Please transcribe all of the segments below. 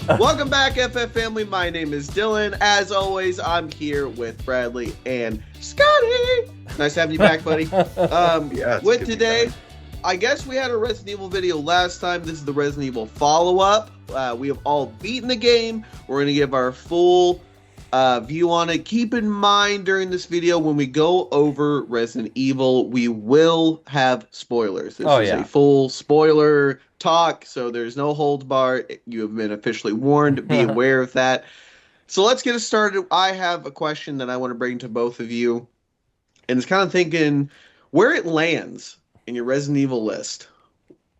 Welcome back, FF family. My name is Dylan. As always, I'm here with Bradley and Scotty. Nice having you back, buddy. Yeah, it's With good to be today, back. I guess we had a Resident Evil video last time. This is the Resident Evil follow-up. We have all beaten the game. We're going to give our full view on it. Keep in mind during this video, when we go over Resident Evil, we will have spoilers. This is a full spoiler talk, so there's no hold bar. You have been officially warned. Be aware of that. So let's get it started. I have a question that I want to bring to both of you, and it's kind of thinking where it lands in your Resident Evil list.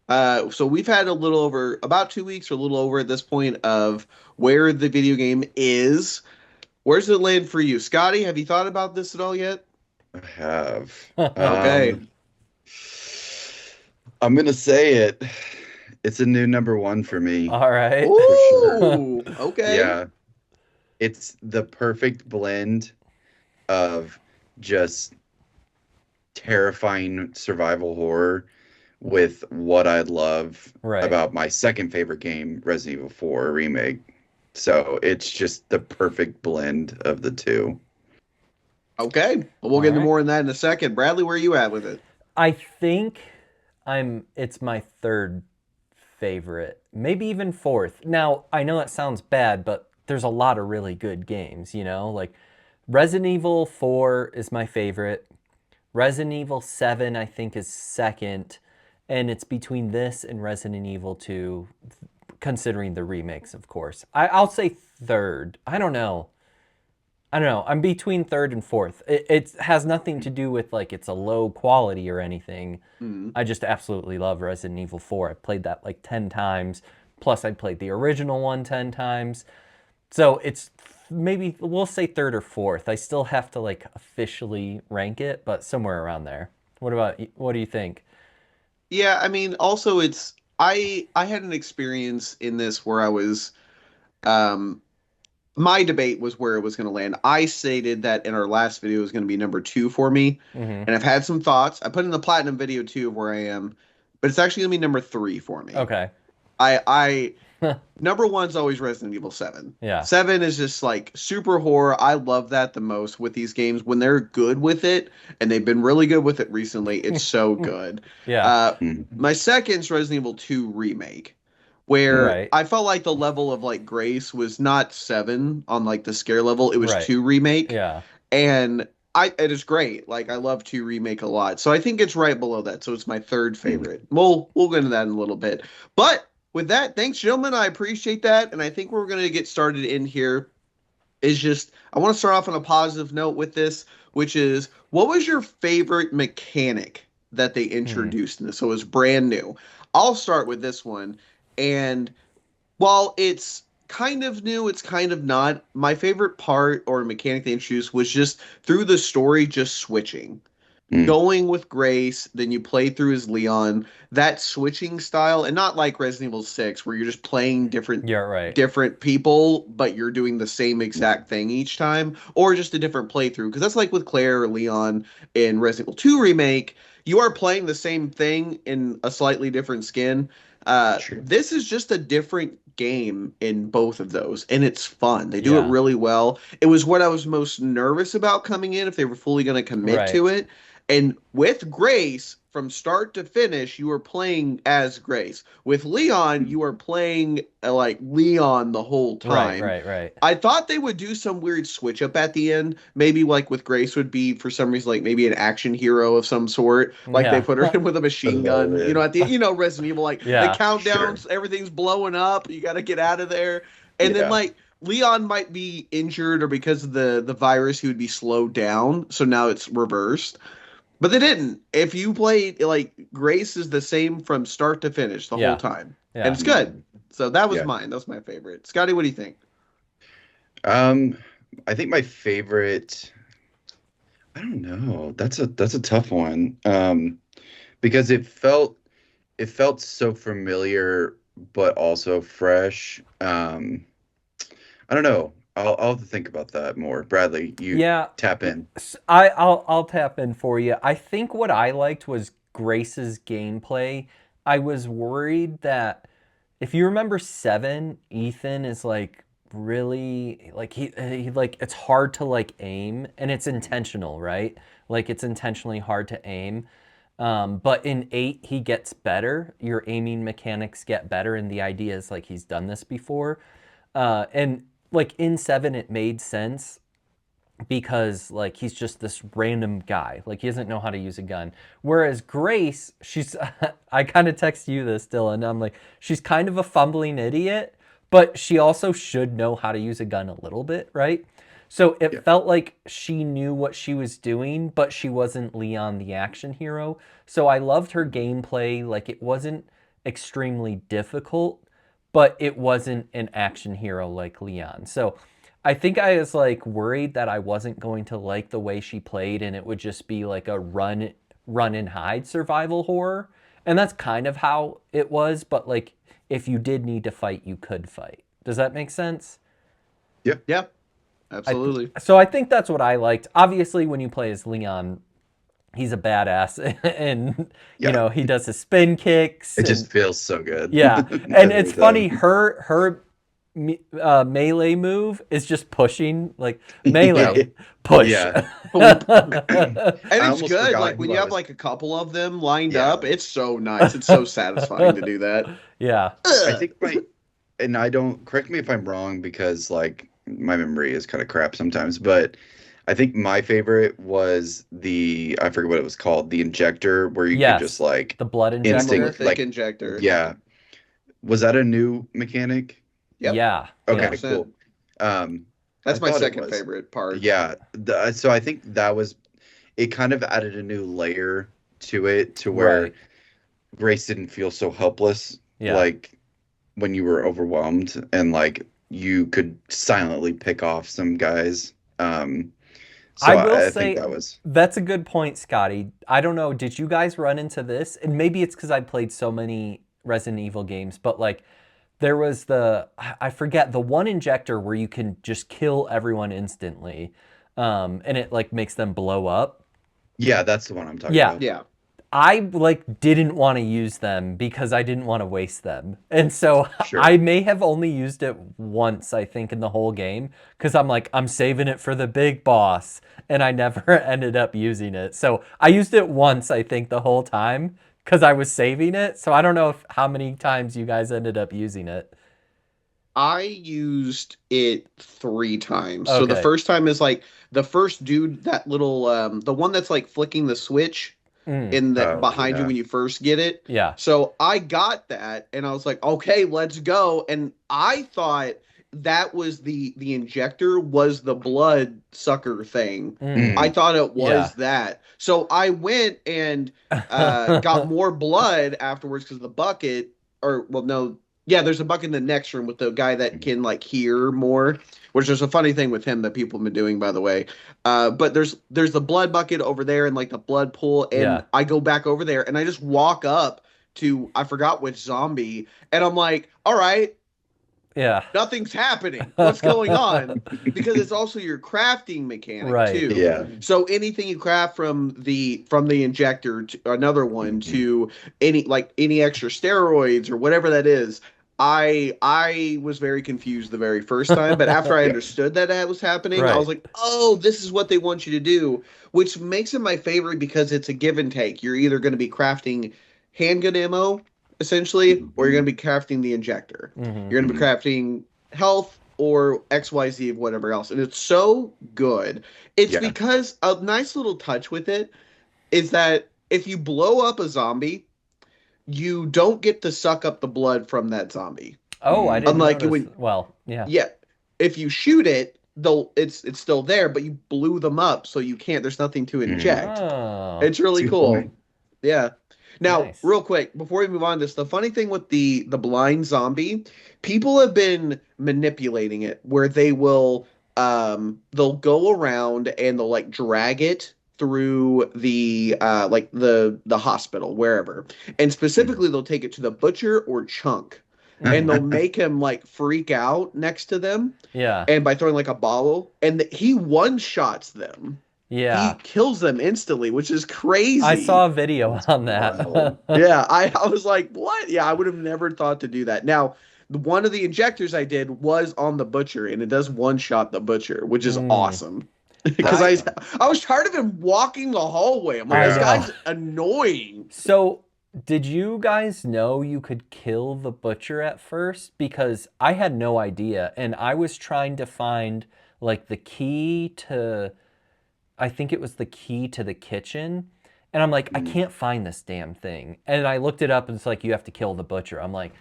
So we've had a little over about 2 weeks or a little over at this point of where the video game is. Where's it land for you? Scotty, have you thought about this at all yet? I have. Okay. I'm gonna say it. It's a new number one for me. All right. Ooh, okay. Yeah. It's the perfect blend of just terrifying survival horror with what I love about my second favorite game, Resident Evil 4 Remake. So it's just the perfect blend of the two. Okay. Well, we'll get into more on that in a second. Bradley, where are you at with it? I think it's my third favorite, maybe even fourth. Now, I know that sounds bad, but there's a lot of really good games, like Resident Evil 4 is my favorite. Resident Evil 7, I think, is second, and it's between this and Resident Evil 2, considering the remakes, of course. I'll say third. I don't know. I'm between third and fourth. It has nothing to do with like it's a low quality or anything. I just absolutely love Resident Evil 4. I played that like 10 times. Plus I played the original one 10 times. So it's maybe, we'll say third or fourth. I still have to like officially rank it, but somewhere around there. What do you think? Yeah, I mean, also I had an experience in this where I was my debate was where it was going to land. I stated that in our last video it was going to be number 2 for me, and I've had some thoughts. I put in the platinum video too of where I am, but it's actually going to be number 3 for me. Okay. I number 1's always Resident Evil 7. Yeah. 7 is just like super horror. I love that the most with these games when they're good with it, and they've been really good with it recently. It's so good. Yeah. My second's Resident Evil 2 remake, where I felt like the level of like grace was not 7 on like the scare level. It was 2 remake. Yeah. And it is great. Like I love 2 remake a lot. So I think it's right below that. So it's my third favorite. We'll get into that in a little bit. But with that, thanks, gentlemen. I appreciate that. And I think we're going to get started in here is just, I want to start off on a positive note with this, which is, what was your favorite mechanic that they introduced in this? So it was brand new. I'll start with this one. And while it's kind of new, it's kind of not. My favorite part or mechanic they introduced was just through the story, just switching. Going with Grace, then you play through as Leon. That switching style, and not like Resident Evil 6, where you're just playing different people, but you're doing the same exact thing each time, or just a different playthrough. Because that's like with Claire or Leon in Resident Evil 2 Remake. You are playing the same thing in a slightly different skin. This is just a different game in both of those, and it's fun. They do it really well. It was what I was most nervous about coming in, if they were fully going to commit to it. And with Grace, from start to finish, you are playing as Grace. With Leon, you are playing like Leon the whole time. Right. I thought they would do some weird switch up at the end. Maybe like with Grace would be, for some reason, like maybe an action hero of some sort. Like they put her in with a machine gun. At the Resident Evil, like the countdowns, everything's blowing up. You got to get out of there. And then like Leon might be injured, or because of the virus, he would be slowed down. So now it's reversed. But they didn't. If you play, like, Grace is the same from start to finish the whole time. And it's good. So that was mine. That was my favorite. Scotty, what do you think? I think my favorite, I don't know. That's a tough one. Because it felt so familiar, but also fresh. I don't know. I'll have to think about that more. Bradley, you tap in. I'll tap in for you. I think what I liked was Grace's gameplay. I was worried that if you remember 7, Ethan is like really like he like it's hard to like aim, and it's intentional, right? Like it's intentionally hard to aim. But in 8 he gets better. Your aiming mechanics get better, and the idea is like he's done this before. And like in 7 it made sense because like he's just this random guy. Like he doesn't know how to use a gun. Whereas Grace, she's I kind of text you this, Dylan. I'm like, she's kind of a fumbling idiot, but she also should know how to use a gun a little bit, right? So Yeah. it felt like she knew what she was doing, but she wasn't Leon the action hero. So I loved her gameplay. Like it wasn't extremely difficult, but it wasn't an action hero like Leon. So I think I was like worried that I wasn't going to like the way she played, and it would just be like a run and hide survival horror. And that's kind of how it was, but like if you did need to fight, you could fight. Does that make sense? Yeah. Yeah, absolutely. So I think that's what I liked. Obviously, when you play as Leon, he's a badass, and you Yeah. know he does his spin kicks. It And, just feels so good. yeah, and Every it's funny. time. Her melee move is just pushing, like melee push. Yeah. And I it's almost good. forgot Like when who you I have was. like a couple of them lined Yeah. up, it's so nice. It's so satisfying to do that. Yeah. I think and I don't, correct me if I'm wrong because like my memory is kind of crap sometimes, but I think my favorite was I forget what it was called, the injector where you could just Yes. like The blood injector. instinct, Monolithic like, injector. yeah. Was that a new mechanic? Yep. Yeah. Okay, Yeah. 100%. cool. That's I my thought it second was. favorite part. Yeah. So I think that was, it kind of added a new layer to it to where Right. Grace didn't feel so helpless. Yeah. Like when you were overwhelmed and like you could silently pick off some guys. So I will I say think that was. that's a good point, Scotty. I don't know. Did you guys run into this? And maybe it's because I played so many Resident Evil games, but like there was I forget, the one injector where you can just kill everyone instantly, and it like makes them blow up. Yeah, that's the one I'm talking Yeah. about. Yeah. I like didn't want to use them because I didn't want to waste them. And so Sure. I may have only used it once, I think, in the whole game, because I'm like, I'm saving it for the big boss. And I never ended up using it. So I used it once, I think, the whole time because I was saving it. So I don't know how many times you guys ended up using it. I used it 3 times. So the Okay. first time is like the first dude, that little the one that's like flicking the switch in the Oh, behind you yeah. when you first get it. Yeah. So I got that and I was like, okay, let's go. And I thought that was the injector was the blood sucker thing. Mm. I thought it was Yeah. that. So I went and got more blood afterwards because the bucket, or well, no, yeah, there's a bucket in the next room with the guy that can like hear more, which is a funny thing with him that people have been doing, by the way. But there's the blood bucket over there and like the blood pool, and Yeah. I go back over there and I just walk up to I forgot which zombie, and I'm like, all right, Yeah. nothing's happening. What's going on? Because it's also your crafting mechanic Right. too. Yeah. So anything you craft from the injector to another one to any extra steroids or whatever that is. I was very confused the very first time, but after I understood that was happening, I was Right. like, "Oh, this is what they want you to do," which makes it my favorite because it's a give and take. You're either going to be crafting handgun ammo essentially, or you're going to be crafting the injector. Mhm. You're going to be crafting health or XYZ of whatever else. And it's so good. It's Yeah. because a nice little touch with it is that if you blow up a zombie, you don't get to suck up the blood from that zombie. Oh, I didn't Unlike notice. when- Well, yeah. Yeah. If you shoot it, though it's still there, but you blew them up, so you can't, there's nothing to inject. Oh. It's really Good cool. point. Yeah. Now, Nice. real quick, before we move on to this, the funny thing with the blind zombie, people have been manipulating it where they'll go around and they'll like drag it through the like the hospital, wherever. And specifically they'll take it to the butcher or Chunk. And they'll make him like freak out next to them, Yeah. and by throwing like a bottle, and he one shots them. he Yeah. kills them instantly, which is I crazy. saw a video That's on wild. that. Yeah, I was like, what? Yeah, I would have never thought to do that. Now, one of the injectors I did was on the butcher, and it does one shot the butcher, which is Mm, awesome. Because That's I I was tired of him walking the hallway. I'm like, I this yeah. know. guy's annoying. So, did you guys know you could kill the butcher at first? Because I had no idea, and I was trying to find like the key to, I think it was the key to the kitchen, and I'm like, I Mm, can't find this damn thing. And I looked it up, and it's like you have to kill the butcher. I'm like,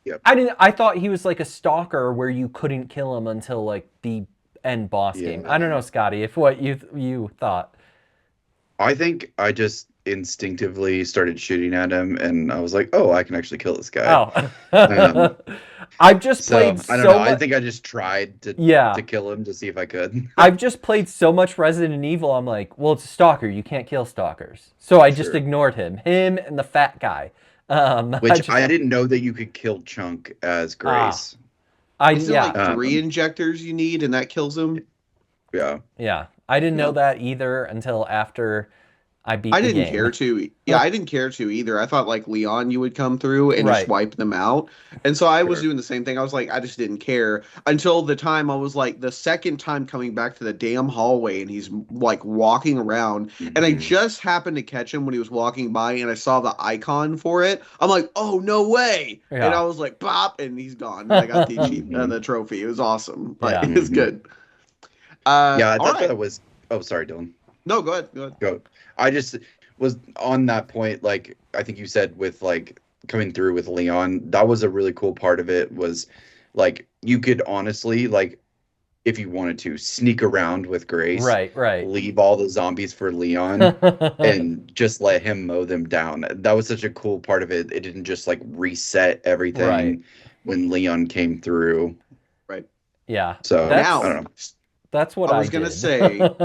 yep. I thought he was like a stalker where you couldn't kill him until like the end boss game. I don't Yeah. know, Scotty, if what you thought. I think I just instinctively started shooting at him, and I was like, "Oh, I can actually kill this guy." Oh. Um, I've just played so I don't know. so I much. think I just tried to Yeah. kill him to see if I could. I've just played so much Resident Evil. I'm like, well, it's a stalker. You can't kill stalkers. So I just Sure. ignored him and the fat guy. I Which just I didn't know that you could kill Chunk as ah, Grace. Isn't it yeah, like three Um, injectors you need, and that kills him? yeah. yeah. I didn't know Yeah. that either until after I beat I the didn't game. care to. Yeah, I didn't care to either. I thought like Leon, you would come through and just Right. wipe them out. And so I was Sure. doing the same thing. I was like, I just didn't care until the time I was like the second time coming back to the damn hallway and he's like walking around. And I Mhm. just happened to catch him when he was walking by and I saw the icon for it. I'm like, oh, no way. And I Yeah. was like, bop, and he's gone. And I got Mhm. the trophy. It was awesome. Like, Yeah. it was Mhm. good. Yeah, I All thought right. that was. Oh, sorry, Dylan. No, go ahead. Go ahead. Go. I just was on that point. Like I think you said with like coming through with Leon, that was a really cool part of it. Was like you could honestly like if you wanted to sneak around with Grace, Right, right. leave all the zombies for Leon, and just let him mow them down. That was such a cool part of it. It didn't just like reset Right. everything when Leon came through. Right. Yeah. So I Now, don't know. That's what I I was going to did. say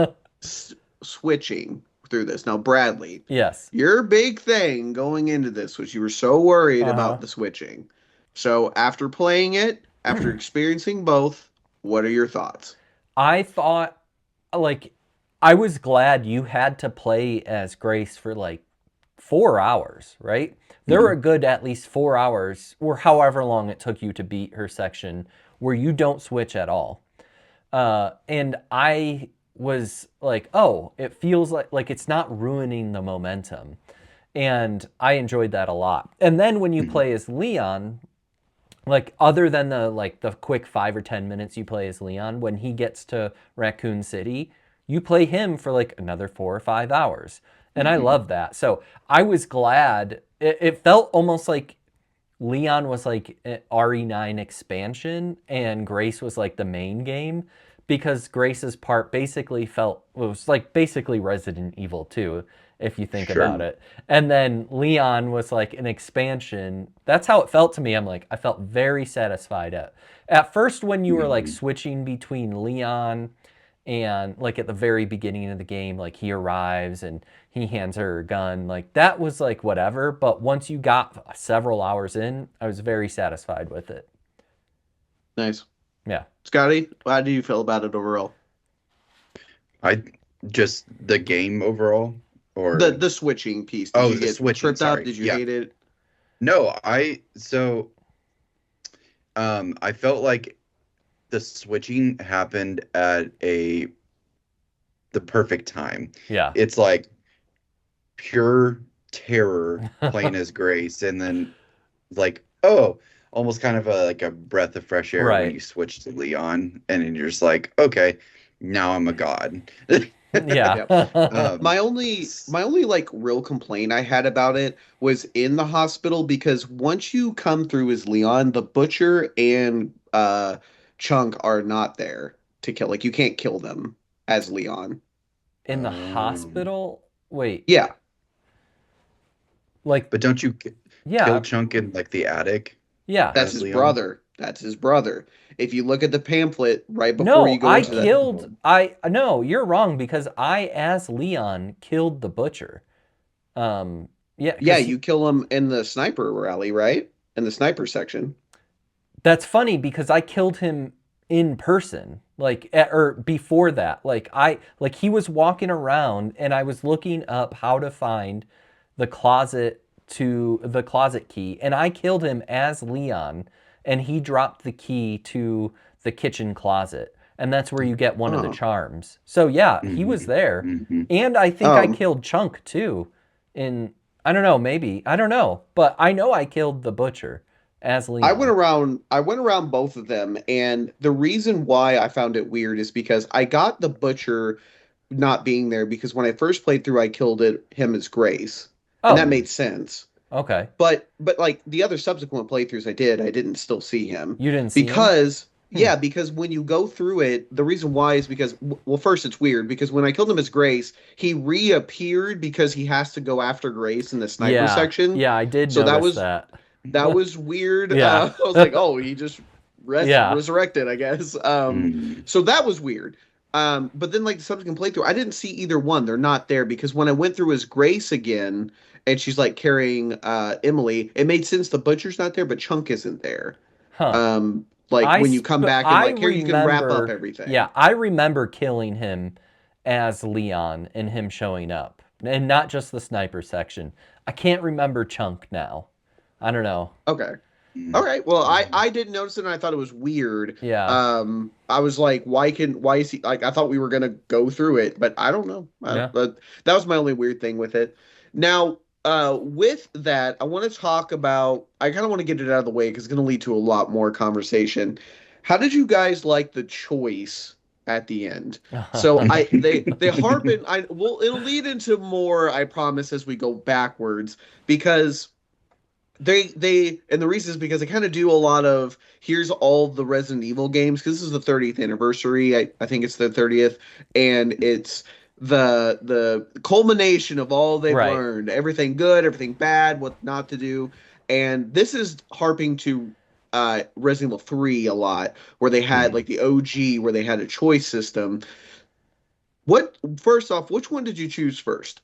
switching through this. Now, Bradley, Yes. your big thing going into this was you were so worried Uh-huh. about the switching. So, after playing it, after experiencing both, what are your thoughts? I thought, like, I was glad you had to play as Grace for like 4 hours, right? There were Mhm. a good at least 4 hours, or however long it took you to beat her section, where you don't switch at all. And I was like, oh, it feels like it's not ruining the momentum, and I enjoyed that a lot. And then when you Mhm. play as Leon, like other than the quick 5 or 10 minutes you play as Leon, when he gets to Raccoon City, you play him for like another 4 or 5 hours, and I Mhm. love that. So I was glad. It felt almost like Leon was like an RE9 expansion, and Grace was like the main game, because Grace's part basically felt was like basically Resident Evil 2, if you think about Sure. it. And then Leon was like an expansion. That's how it felt to me. I'm like, I felt very satisfied at first when you were like Mhm. switching between Leon and like at the very beginning of the game, like he arrives and he hands her a gun, like that was like whatever. But once you got several hours in, I was very satisfied with it. Nice. Yeah. Scotty, how do you feel about it overall? I just the game overall, The or the switching piece. Did oh, you the get switching. tripped up? Sorry. Did you Yeah. hate it? No, I felt like the switching happened at the perfect time. Yeah. It's like pure terror playing as Grace, and then like oh, almost kind of a like a breath of fresh air when Right. you switch to Leon, and then you're just like, okay, now I'm a god. Yeah. Yeah. um, My only like real complaint I had about it was in the hospital because once you come through as Leon, the butcher and Chunk are not there to kill. Like you can't kill them as Leon. In the um, hospital? Wait. Yeah, Like but don't you kill yeah. Chunk in like the attic Yeah. that's as his Leon? brother. That's his brother. If you look at the pamphlet right before No, you go I into the killed I no, you're wrong, because I as Leon killed the butcher. Yeah, yeah, cuz you kill him in the sniper rally, right? In the sniper section. that's funny because I killed him in person. like or before that. Like he was walking around and I was looking up how to find the closet key, and I killed him as Leon, and he dropped the key to the kitchen closet, and that's where you get one of the Oh. charms. So yeah, he was Hmm. there. Hmm. And I think I Um, killed Chunk too. In I don't know, maybe. I don't know, but I know I killed the butcher as Leon. I went around both of them, and the reason why I found it weird is because I got the butcher not being there because when I first played through, I killed him as Grace, and that Oh, made sense. okay. But like the other subsequent playthroughs I didn't still see him You didn't see him? because Hmm. yeah, because when you go through it, the reason why is because well, first it's weird because when I killed him as Grace, he reappeared because he has to go after Grace in the sniper Yeah. section. Yeah, I did So notice that. that was weird. Yeah. I was like, oh, he just Yeah. resurrected, I guess. Mm. So that was weird. But then like the subsequent playthrough, I didn't see either one. They're not there because when I went through as Grace again, and she's like carrying Emily, it made sense the butcher's not there, but Chunk isn't there. Huh. Like when you come back and I like here you can wrap up remember, everything. yeah, I remember killing him as Leon and him showing up, and not just the sniper section. I can't remember Chunk now. I don't know. Okay. All Mm. right. Well, Mm. I didn't notice it and I thought it was weird. Yeah, I was like, why is he like I thought we were gonna go through it, but I don't know. yeah. But that was my only weird thing with it. Now, with that, I want to talk about I kind of want to get it out of the way because it's gonna lead to a lot more conversation. How did you guys like the choice at the end? So they harp in I well it'll lead into more, I promise, as we go backwards because they and the reason is because they kind of do a lot of here's all the Resident Evil games because this is the 30th anniversary. I think it's the 30th, and it's the culmination of all they've Right. learned, everything good, everything bad, what not to do, and this is harping to Resident Evil 3 a lot, where they had Mm. like the OG, where they had a choice system. What first off, which one did you choose first?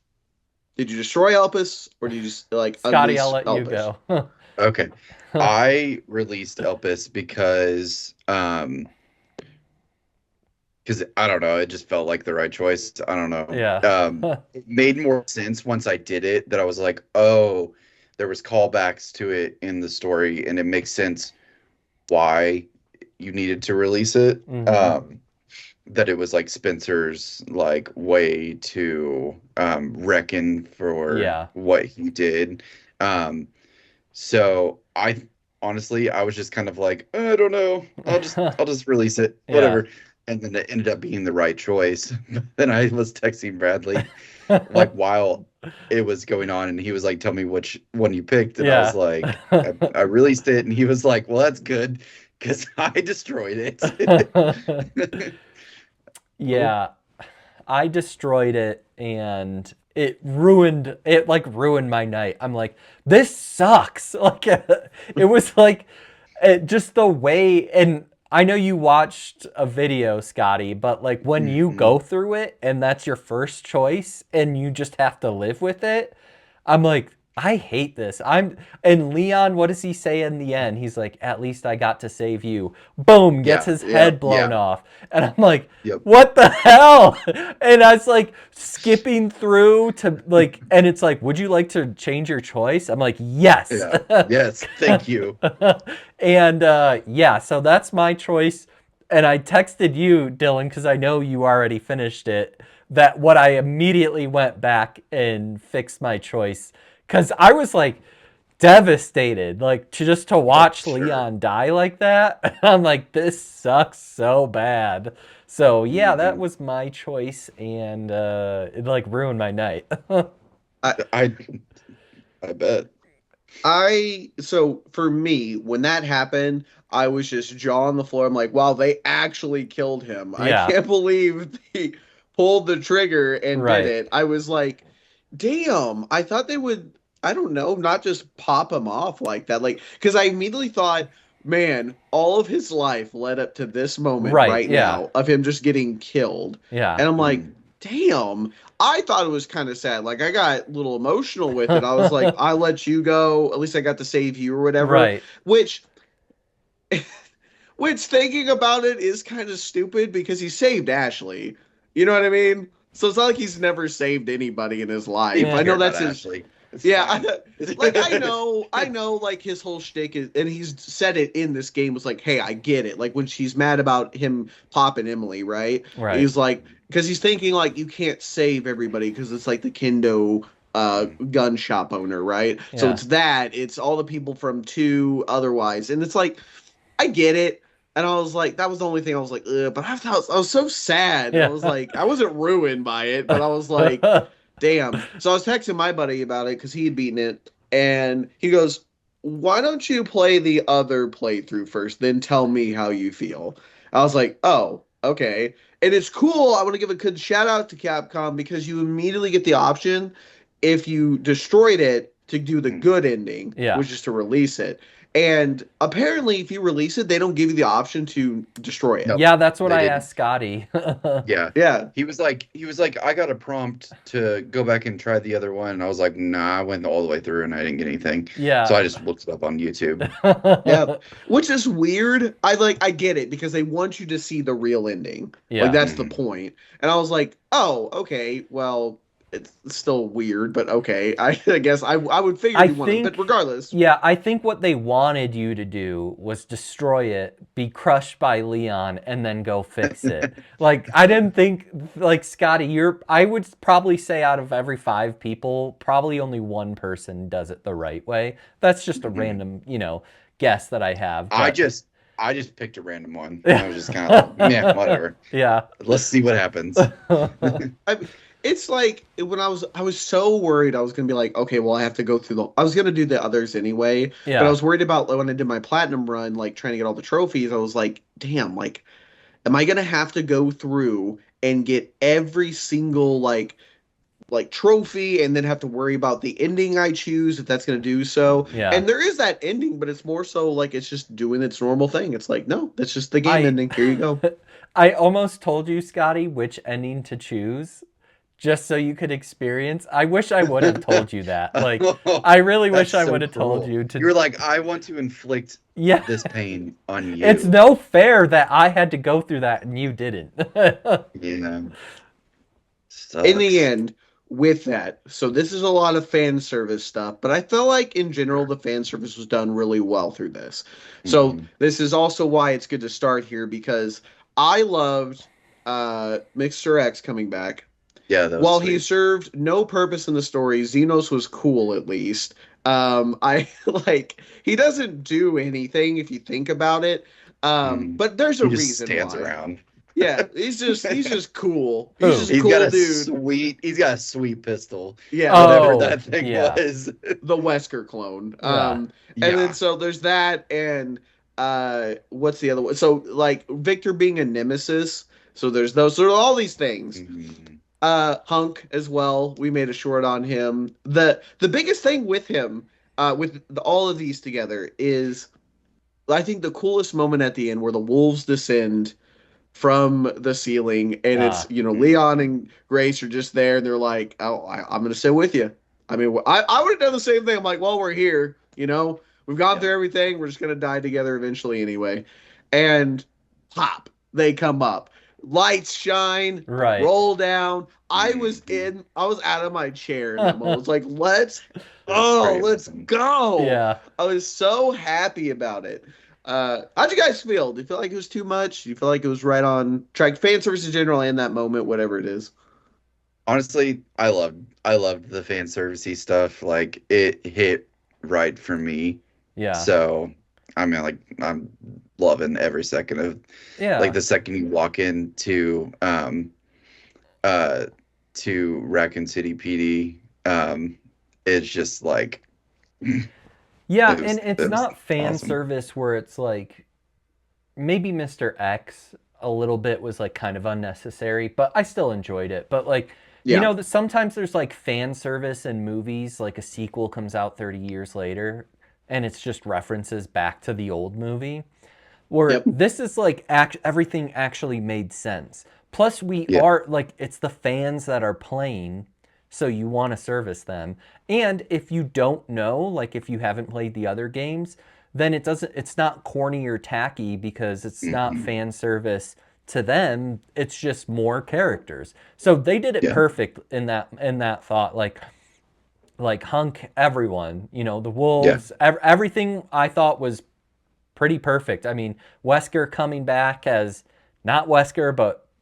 Did you destroy Elpis, or did you just like Scotty, I'll unleash let you Elpis? go. Okay. I released Elpis because I don't know, it just felt like the right choice. I don't know. Yeah. It made more sense once I did it that I was like, oh, there was callbacks to it in the story, and it makes sense why you needed to release it. Hmm. That it was like Spencer's like way to reckon for Yeah. what he did. Um, so I honestly I was just kind of like, I don't know, I'll just release it, Yeah. whatever. And then it ended up being the right choice. Then I was texting Bradley like while it was going on, and he was like, "Tell me which one you picked," and I was Yeah. like, I released it," and he was like, "Well, that's good because I destroyed it." Yeah. I destroyed it and it like ruined my night. I'm like, this sucks. Like it was like just the way, and I know you watched a video, Scotty, but like when you Mhm. go through it and that's your first choice and you just have to live with it, I'm like, I hate this. And Leon, what does he say in the end? He's like, at least I got to save you. Boom, gets Yeah. his head Yep. blown Yeah. off. And I'm like, Yep. what the hell? And I was like skipping through to like, and it's like, would you like to change your choice? I'm like, yes. Yeah. Yes. Thank you. And yeah, so that's my choice. And I texted you, Dylan, because I know you already finished it. That what I immediately went back and fixed my choice because I was like devastated, like to Oh, watch sure. Leon die like that. I'm like, this sucks so bad. So yeah, that Mhm. was my choice, and it like ruined my night. I, I I bet. I so for me, when that happened, I was just jaw on the floor. I'm like, wow, they actually killed him. I Yeah, can't believe they pulled the trigger and did right. it. I was like, damn, I thought they would, I don't know, not just pop him off like that. Like, because I immediately thought, man, all of his life led up to this moment Right. right Yeah. now of him just getting killed. Yeah. And I'm like, Mm. damn. I thought it was kind of sad. Like I got a little emotional with it. I was like, I let you go. At least I got to save you or whatever. Right. Which which thinking about it is kind of stupid because he saved Ashley. You know what I mean? So it's not like he's never saved anybody in his life. Didn't I care know about that's his. Ashley. It's Yeah, fine. like I know, like his whole shtick is, and he's said it in this game was like, "Hey, I get it." Like when she's mad about him popping Emily, right? Right. He's like, because he's thinking like you can't save everybody because it's like the Kendo gun shop owner, right? So Yeah. it's that, it's all the people from two otherwise, and it's like I get it. And I was like, that was the only thing I was like, ugh. But I was so sad. I Yeah. was like, I wasn't ruined by it, but I was like, damn. So I was texting my buddy about it because he had beaten it, and he goes, "Why don't you play the other playthrough first, then tell me how you feel?" I was like, "Oh, okay." And it's cool. I want to give a good shout out to Capcom because you immediately get the option if you destroyed it to do the good ending, Yeah. which is to release it. And apparently, if you release it, they don't give you the option to destroy it. Nope. Yeah, that's what They I didn't. asked Scotty. Yeah. Yeah. He was like, I got a prompt to go back and try the other one. And I was like, nah, I went all the way through and I didn't get anything. Yeah. So I just looked it up on YouTube. Yeah, which is weird. I get it because they want you to see the real ending. Yeah. Like that's the point. And I was like, "Oh, okay. Well, it's still weird, but okay. I guess I would figure you want it, but regardless." Yeah, I think what they wanted you to do was destroy it, be crushed by Leon, and then go fix it. Like, I didn't think, like, Scotty, I would probably say out of every 5 people, probably only one person does it the right way. That's just a random, guess that I have. I But just picked a random one. I was just kind of like, yeah, whatever. yeah. Let's see what happens. It's like when I was so worried I was gonna be like, okay, well I have to go through I was gonna do the others anyway, Yeah. but I was worried about when I did my platinum run, like trying to get all the trophies. I was like, damn, like, am I gonna have to go through and get every single like trophy and then have to worry about the ending I choose if that's going to do so. Yeah. And there is that ending, but it's more so like it's just doing its normal thing. It's like, no, that's just the game ending. Here you go. I almost told you, Scotty, which ending to choose just so you could experience. I wish I would have told you that. Like, I really wish I would have told you to. You're like, I want to inflict this pain on you. It's no fair that I had to go through that and you didn't. Yeah. Sucks. In the end, with that, so this is a lot of fan service stuff, but I feel like in general the fan service was done really well through this. So this is also why it's good to start here because I loved Mr. X coming back. Yeah, that was while sweet. he served no purpose in the story, Xenos was cool at least. I like he doesn't do anything if you think about it. But there's a he just reason stands why. Around. Yeah, he's just cool. He's just a cool got a dude. He's got a sweet pistol. Yeah, Whatever that thing was. The Wesker clone. Yeah. And then so there's that, and what's the other one? So like Victor being a nemesis. So there's those. So all these things. Hunk as well. We made a short on him. The biggest thing with him, with all of these together, is I think the coolest moment at the end where the wolves descend from the ceiling, and it's Leon and Grace are just there, and they're like, "Oh, I'm gonna sit with you." I mean, I would have done the same thing. I'm like, "Well, we're here, we've gone through everything. We're just gonna die together eventually anyway." And pop, they come up. Lights shine, right, roll down. I was out of my chair in that moment. I was like, let's go. Yeah. I was so happy about it. How'd you guys feel? Do you feel like it was too much? Do you feel like it was right on track? Fan service in general and that moment, whatever it is. Honestly, I loved the fan servicey stuff. Like it hit right for me. Yeah. So I mean, like I'm loving every second of like the second you walk into to Raccoon City PD, it's just like yeah, and it's not fan awesome. service where it's like maybe Mr. X a little bit was like kind of unnecessary, but I still enjoyed it. But like sometimes there's like fan service in movies, like a sequel comes out 30 years later and it's just references back to the old movie. Where this is like everything actually made sense. Plus we are like, it's the fans that are playing, so you want to service them. And if you don't know, like if you haven't played the other games, then it's not corny or tacky because it's not Hmm. fan service to them. It's just more characters. So they did it Yeah. perfect in that thought. Like Hunk, everyone, the Yeah. wolves, everything I thought was pretty perfect. I mean, Wesker coming back as not Wesker,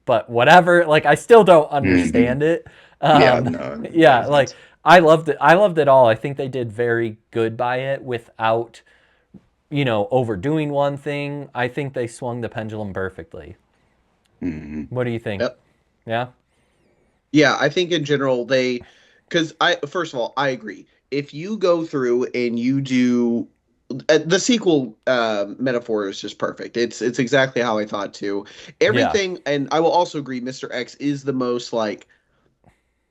but whatever. Like I still don't Hmm. understand it. Yeah. Um, No, that yeah, makes like sense. I loved it. I loved it all. I think they did very good by it without overdoing one thing. I think they swung the pendulum perfectly. Hmm. What do you think? Yep. Yeah. Yeah, I think in general because I first of all I agree. If you go through and you do the sequel metaphor is just perfect. It's exactly how I thought too. Yeah. Everything, and I will also agree. Mr. X is the most like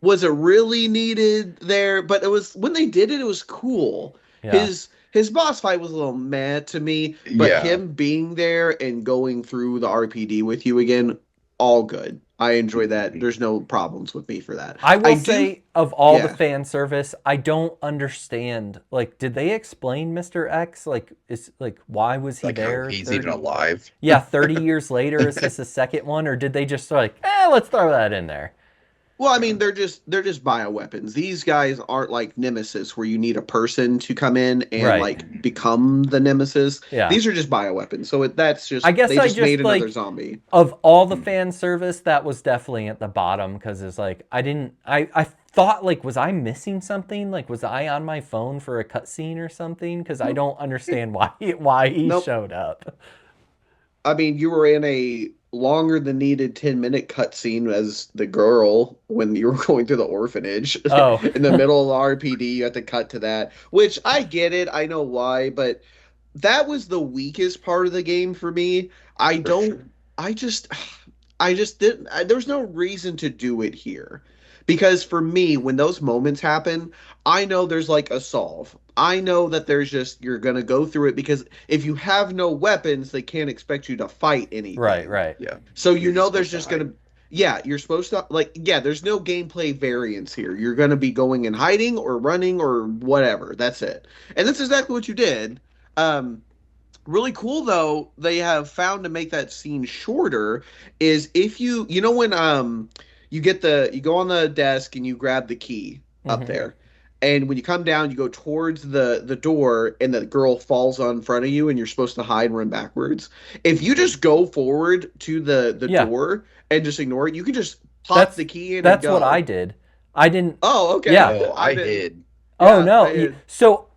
was it really needed there? But it was when they did it, it was cool. Yeah. His boss fight was a little mad to me, but Yeah. him being there and going through the RPD with you again, all good. I enjoy that. Mhm. There's no problems with me for that. I I will do, say, of all the yeah. fan service, I don't understand. Like, did they explain Mr. X? Like, is like why was he Like how there he's even 30? alive. Yeah, 30 years later. Is this the second one, or did they just like, let's throw that in there? Well, I Yeah. mean, they're just bioweapons. These guys aren't like Nemesis, where you need a person to come in and Right. like become the Nemesis. Yeah. These are just bioweapons. So that's I just guess they I just made just another like zombie. of all the Mhm. fan service, that was definitely at the bottom because it's like I didn't. I thought like was I missing something? Like was I on my phone for a cutscene or something? Because I don't understand why he Nope. showed up. I mean, you were in a longer than needed 10-minute cutscene as the girl when you were going through the orphanage. Oh, In the middle of the RPD, you had to cut to that, which I get it. I know why, but that was the weakest part of the game for me. I For don't, sure. I just, I just didn't, there's no reason to do it here. Because for me, when those moments happen, I know there's like a solve. I know that there's just, you're going to go through it because if you have no weapons, they can't expect you to fight right, anything. right. Yeah. So You're just there's supposed to just going hide. to, yeah, you're supposed to, like, yeah, there's no gameplay variance here. You're going to be going and hiding or running or whatever. That's it. And that's exactly what you did. Um, Really cool though, they have found to make that scene shorter is if you know when you go on the desk and you grab the key up Hmm. there. And when you come down, you go towards the door and the girl falls on front of you and you're supposed to hide and run backwards. If you Hmm. just go forward to the Yeah, door and just ignore it, you can just pop that's the key in and that's what I go. did. I didn't. Oh, okay, Yeah. Oh, cool. I I didn't. hid. Oh Yeah, no. I So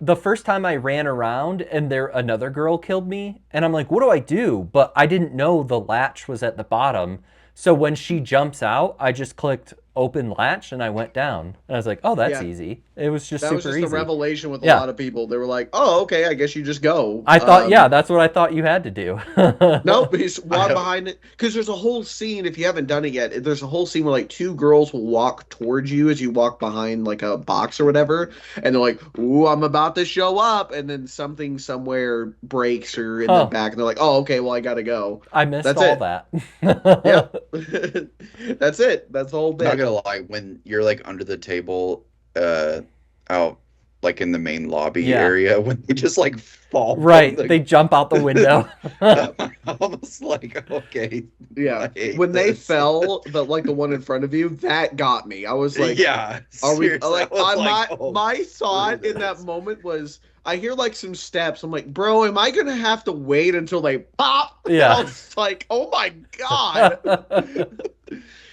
the first time I ran around and there another girl killed me and I'm like, what do I do? But I didn't know the latch was at the bottom. So when she jumps out, I just clicked open latch and I went down. And I was like, oh, that's yeah. easy. It was just That was super just a easy. revelation with a Yeah. lot of people. They were like, "Oh, okay, I guess you just go." I thought, yeah, that's what I thought you had to do. Nope, he's I walk behind it because there's a whole scene. If you haven't done it yet, there's a whole scene where like two girls will walk towards you as you walk behind like a box or whatever, and they're like, "Ooh, I'm about to show up," and then something somewhere breaks or in the Huh. back, and they're like, "Oh, okay, well, I gotta go." I missed That's all it. that. Yep, that's it. That's the whole Not bit. gonna lie, when you're like under the table, out like in the main lobby Yeah. area, when they just like fall from Right. They the, jump out the window. I'm almost like, okay, Yeah, I hate when they this. fell, the one in front of you, that got me. I was like, Yeah, are we seriously, I like was I like, oh, my screw thought in that this. moment was I hear like some steps. I'm like, bro, am I gonna have to wait until they pop? I Yeah. was like, oh my god.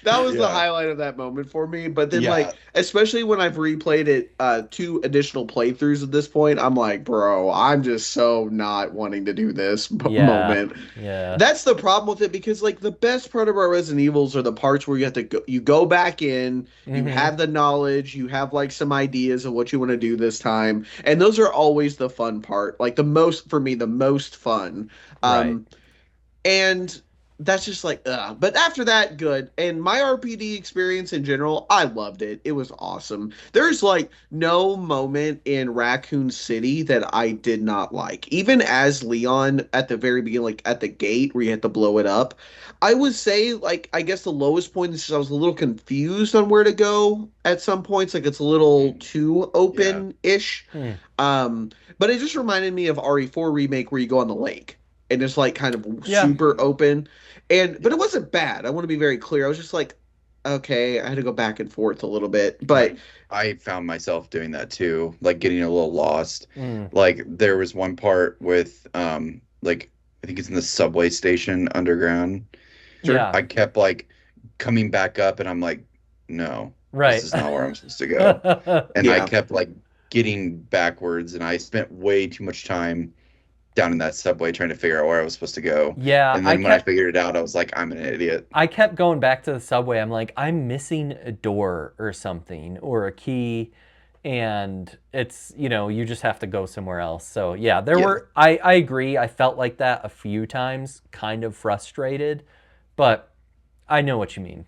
That was the Yeah, highlight of that moment for me. But then yeah, like, especially when I've replayed it two additional playthroughs at this point, I'm like, bro, I'm just so not wanting to do this Yeah. moment. Yeah. That's the problem with it because like the best part about Resident Evils are the parts where you have to go, you go back in, you Hmm. have the knowledge, you have like some ideas of what you want to do this time, and those are always the fun part. Like the most for me, the most fun. Right. Um, and that's just like, ugh. But after that, good. And my RPD experience in general, I loved it. It was awesome. There's like no moment in Raccoon City that I did not like. Even as Leon at the very beginning, like at the gate where you had to blow it up, I would say, like, I guess the lowest point is I was a little confused on where to go at some points. Like, it's a little too Yeah. open-ish. Hmm. Um, but it just reminded me of RE4 remake where you go on the lake and it's like kind of Yeah. super open. And but Yeah. it wasn't bad. I want to be very clear. I was just like, okay, I had to go back and forth a little bit. But I found myself doing that too, like getting a little lost. Mm. Like there was one part with like I think it's in the subway station underground. sure. Yeah. I kept like coming back up and I'm like, no, this Right. is not where I'm supposed to go. And I Yeah. kept like getting backwards and I spent way too much time down in that subway trying to figure out where I was supposed to go. Yeah, And then when I figured it out, I was like, I'm an idiot. I kept going back to the subway. I'm like, I'm missing a door or something or a key, and it's, you just have to go somewhere else. So yeah, there Yeah. were I agree. I felt like that a few times, kind of frustrated, but I know what you mean.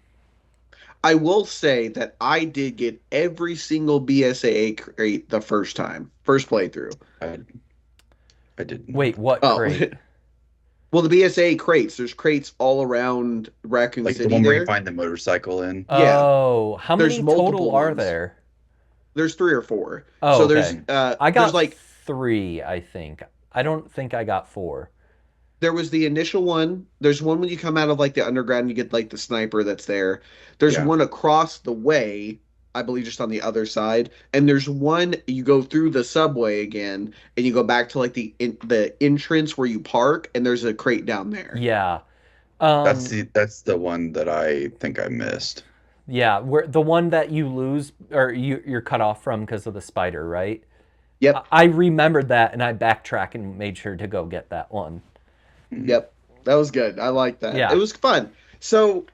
I will say that I did get every single BSAA crate the first time, first playthrough. I, I didn't. Wait, what Oh, crate? well, the BSAA crates. There's crates all around Raccoon Like the City one where you there. find the motorcycle in. Yeah, Oh, how there's many total multiple are ones. there? There's three or four. Oh, So okay. I there's got like 3, I think. I don't think I got 4. there was the initial one. There's one when you come out of like the underground, you get like the sniper that's there. There's Yeah. one across the way, I believe just on the other side. And there's one you go through the subway again and you go back to like the entrance where you park and there's a crate down there. Yeah. That's Um, the one that I think I missed. Yeah, where the one that you lose or you're cut off from because of the spider, right? I Yep, I remembered that and I backtracked and made sure to go get that one. Mhm. yep. That was good. I like that. It Yeah. was fun. So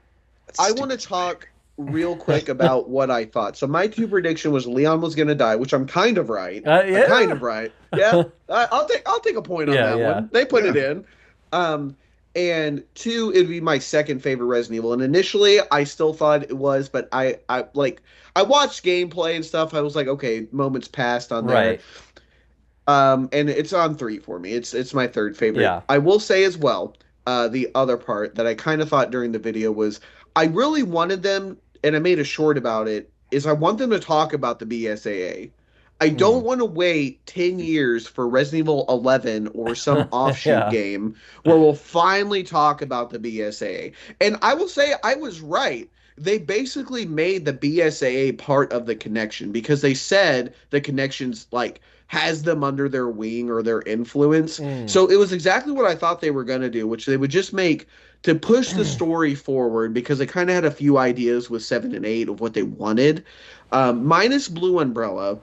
That's I want to stupid spider. talk real quick about what I thought. So my two prediction was Leon was going to die, which I'm kind of right. I'm kind Yeah. of right. Yeah, I'll take a point on Yeah, that yeah. one. They put Yeah. it in. Um, and two, it'd be my second favorite Resident Evil. And initially, I still thought it was, but I watched gameplay and stuff. I was like, okay, moments passed on there. Right. And it's on three for me. It's my third favorite. Yeah. I will say as well, the other part that I kind of thought during the video was I really wanted them, and I made a short about it, is I want them to talk about the BSAA. I Hmm. don't want to wait 10 years for Resident Evil 11 or some offshoot Yeah. game where we'll finally talk about the BSAA. And I will say I was right. They basically made the BSAA part of the connection because they said the connections like has them under their wing or their influence. Mm. So it was exactly what I thought they were going to do, which they would just make to push the story forward because they kind of had a few ideas with 7 and 8 of what they wanted. Minus Blue Umbrella,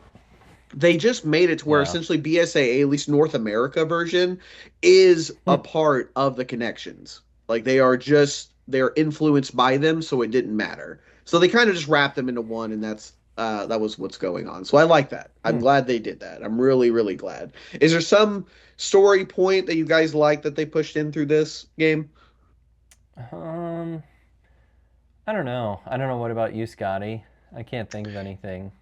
they just made it to where Yeah. essentially BSAA, at least North America version, is a Hmm. part of the connections. Like they're influenced by them, so it didn't matter. So they kind of just wrapped them into one, and that was what's going on. So I like that. I'm Hmm. glad they did that. I'm really, really glad. Is there some story point that you guys like that they pushed in through this game? Um, I don't know. I don't know. What about you, Scotty? I can't think of anything.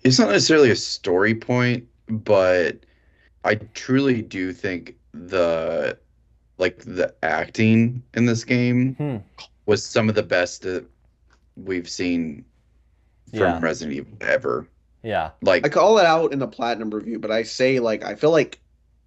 It's not necessarily a story point, but I truly do think the acting in this game Hmm. was some of the best that we've seen from Yeah. Resident Evil ever. Yeah. I Like, call it out in the platinum review, but I say like I feel like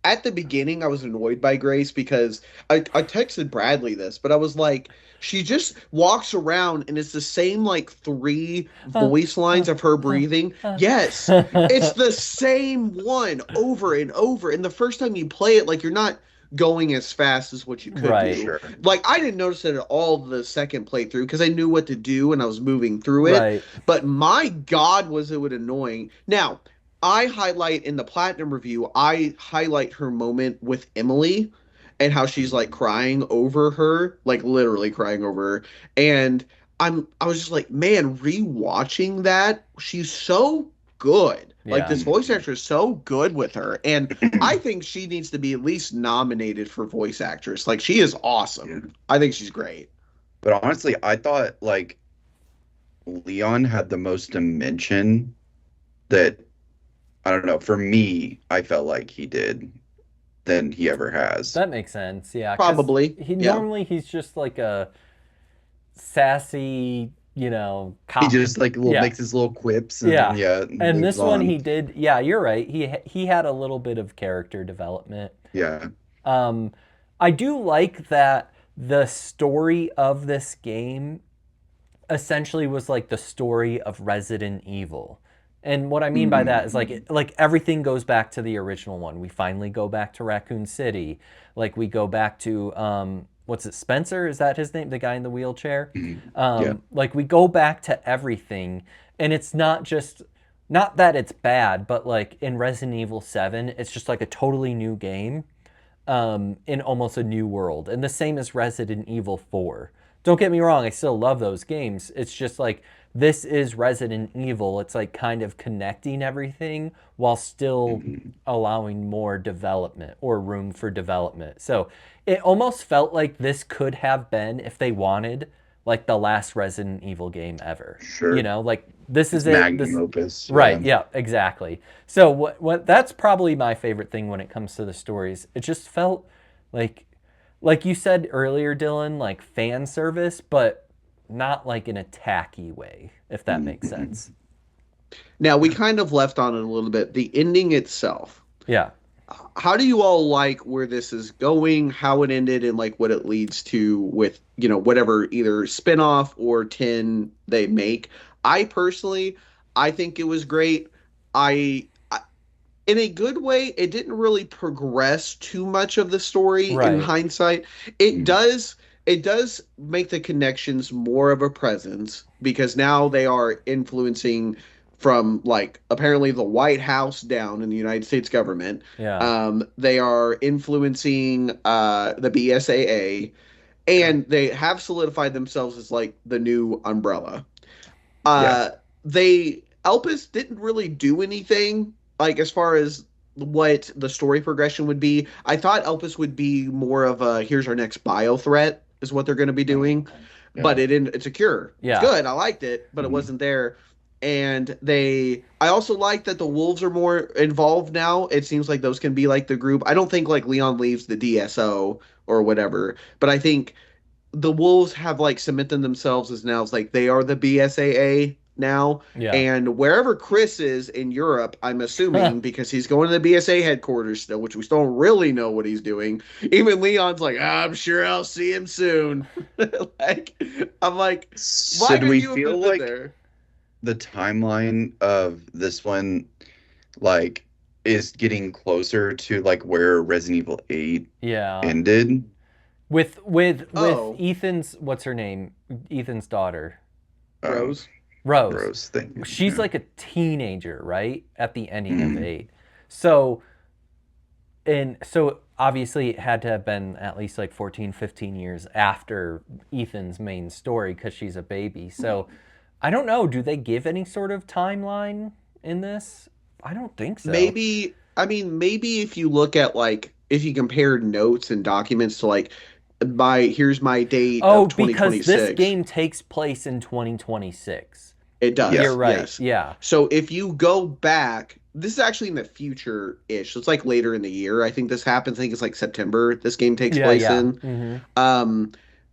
at the beginning I was annoyed by Grace because I texted Bradley this, but I was like, she just walks around and it's the same like three voice lines of her breathing. Yes, it's the same one over and over. And the first time you play it, like you're not going as fast as what you could Right. do. sure. Like I didn't notice it at all the second playthrough because I knew what to do and I was moving through it. Right. But my God, was it annoying. Now, I highlight in the platinum review, I highlight her moment with Emily and how she's like crying over her, like literally crying over her. And I was just like, man, rewatching that, she's so good. Like Yeah. this voice actor is so good with her, and I think she needs to be at least nominated for voice actress. Like she is Yeah. awesome. I think she's great. But honestly, I thought like Leon had the most dimension that I don't know. For me, I felt like he did than he ever has. That makes sense. Yeah, because Probably. Yeah. he's just like a sassy, He cop. just like little Yeah, makes his little quips and yeah. yeah, And moves this one on. he did. Yeah, you're right. He had a little bit of character development. Yeah. Um, I do like that the story of this game essentially was like the story of Resident Evil. And what I mean by that is Mm. like everything goes back to the original one. We finally go back to Raccoon City. Like we go back to what's it, Spencer? Is that his name? The guy in the wheelchair? Yeah. Like we go back to everything, and it's not that it's bad, but like in Resident Evil 7, it's just like a totally new game in almost a new world. And the same as Resident Evil 4. Don't get me wrong, I still love those games. It's just like this is Resident Evil. It's like kind of connecting everything while still Mhm. allowing more development or room for development. So it almost felt like this could have been, if they wanted, like the last Resident Evil game ever. Sure. Like this is It's it. magnum This opus. Right, Yeah. yeah, exactly. So what that's probably my favorite thing when it comes to the stories. It just felt like like you said earlier, Dylan, like fan service, but not like in a tacky way, if that makes Mhm. sense. Now we kind of left on it a little bit. The ending itself. Yeah. How do you all like where this is going, how it ended, and like what it leads to with, whatever either spin-off or 10 they make? I personally, I think it was great. I in a good way, it didn't really progress too much of the story in Right. hindsight. It Mhm. does it does make the connections more of a presence because now they are influencing from like apparently the White House down in the United States government. Yeah. They are influencing the BSAA, Yeah. and they have solidified themselves as like the new umbrella. Yeah. uh they Elpis didn't really do anything like as far as what the story progression would be. I thought Elpis would be more of a here's our next bio threat is what they're going to be doing, but Yeah. it didn't. It's a cure. It's Yeah. good. I liked it, but it Mhm. wasn't there. And I also like that the wolves are more involved now. It seems like those can be like the group. I don't think like Leon leaves the DSO or whatever, but I think the Wolves have like cemented themselves as now it's like they are the BSAA now. Yeah. And wherever Chris is in Europe, I'm assuming because he's going to the BSA headquarters still, which we still don't really know what he's doing. Even Leon's like, I'm sure I'll see him soon. like, I'm like, why So do could we you have feel been like there? the timeline of this one like is getting closer to like where Resident Evil 8 Yeah. ended? With Oh, Ethan's, what's her name? Ethan's daughter, Um, Rose. Rose. Rose thing. She's Yeah. like a teenager, right? At the ending of Mhm. 8. So and so obviously it had to have been at least like 14, 15 years after Ethan's main story because she's a baby. So I don't know, do they give any sort of timeline in this? I don't think so. Maybe, I mean, maybe if you look at like, if you compare notes and documents to like, here's my date Oh, of because this 2026. game takes place in 2026. It You're does, Yeah. right. yes. Yeah. So if you go back, this is actually in the future-ish. It's like later in the year. I think this happens. I think it's like September this game takes Yeah, place yeah. in. Hmm. Um,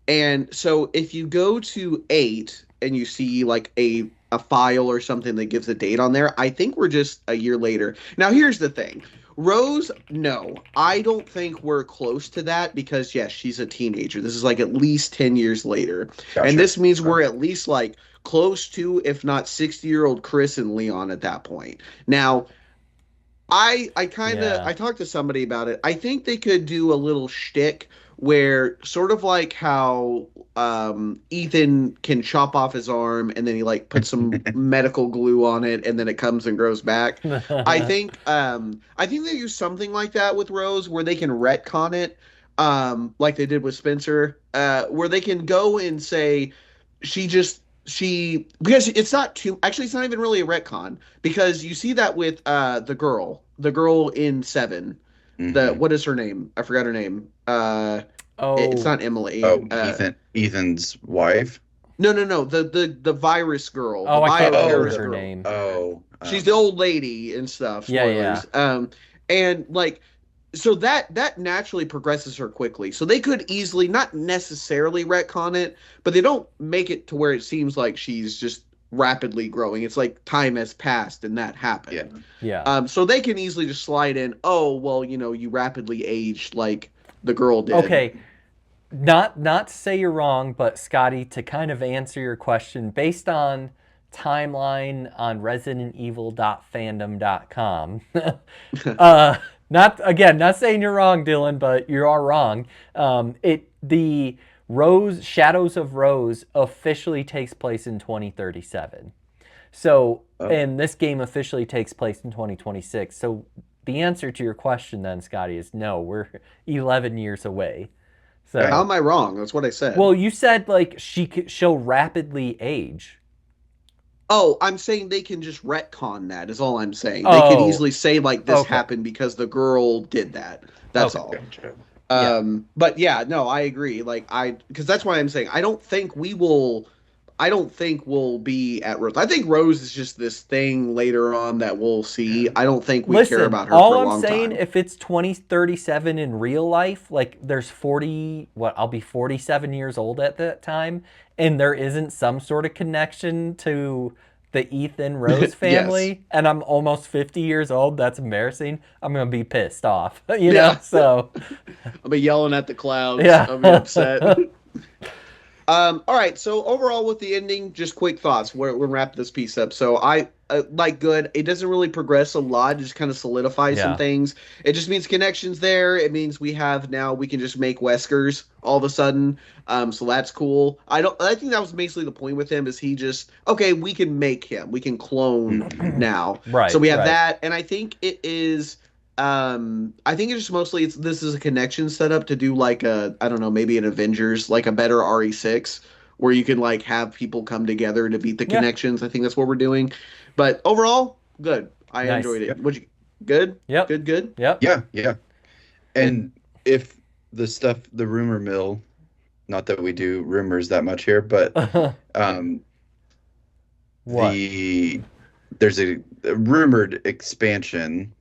and so if you go to 8 and you see like a file or something that gives a date on there, I think we're just a year later. Now here's the thing. Rose, no, I don't think we're close to that because yes, she's a teenager. This is like at least 10 years later. And Gotcha. this means we're at least like close to, if not 60-year-old Chris and Leon at that point. Now, I kind of Yeah. I talked to somebody about it. I think they could do a little shtick where sort of like how Ethan can chop off his arm and then he like puts some medical glue on it and then it comes and grows back. I think they use something like that with Rose where they can retcon it like they did with Spencer, where they can go and say she just because it's not too actually it's not even really a retcon because you see that with the girl in 7. The Hmm. what is her name? I forgot her name. It's Oh, not Emily. Oh, Ethan's wife. No, the virus girl, the oh, I can't Oh, remember bioterrorist her girl. name. She's the old lady and stuff. Yeah, yeah. Spoilers. And like, so that naturally progresses her quickly. So they could easily, not necessarily retcon it, but they don't make it to where it seems like she's just rapidly growing. It's like time has passed and that yeah. happened. Yeah. So they can easily just slide in. Oh well, you rapidly aged like the girl did. Okay, not to say you're wrong, but Scotty, to kind of answer your question, based on timeline on residentevil.fandom.com, uh, not saying you're wrong, Dylan, but you are wrong. The Rose Shadows of Rose officially takes place in 2037. So, Oh, and this game officially takes place in 2026. So, the answer to your question then, Scotty, is no. We're 11 years away. How okay. So, am I wrong? That's what I said. well, you said like she'll rapidly age. Oh, I'm saying they can just retcon that, is all I'm saying. They could Oh, easily say, like, this okay, happened because the girl did that. That's okay, all. Gotcha. yeah, But yeah, no, I agree. Because that's why I'm saying I don't think we'll be at Rose. I think Rose is just this thing later on that we'll see. Yeah. I don't think we care Listen, about her for all a I'm long saying, time. if it's 2037 in real life, like there's 40, what, I'll be 47 years old at that time, and there isn't some sort of connection to the Ethan Rose Yes. family, and I'm almost 50 years old, that's embarrassing. I'm gonna be pissed off, Yeah. So, I'll be yelling at the clouds. yeah. I'll be upset. All right. So overall, with the ending, just quick thoughts. We're wrap this piece up. So I like good. It doesn't really progress a lot. It just kind of solidifies some Yeah. things. It just means connections there. It means we can just make Weskers all of a sudden. So that's cool. I think that was basically the point with him is he just okay. We can make him. We can clone Mhm. now. So Right, we have right. that, and I think it is. I think it's just mostly this is a connection setup to do like a I don't know maybe an Avengers like a better RE6 where you can like have people come together to beat the Yeah, connections. I think that's what we're doing. But overall, good. I enjoyed nice. it. Yep. Would you good? Yep, Good. yep. Yeah, yeah. And if the rumor mill, not that we do rumors that much here, but um, What? the there's a rumored expansion,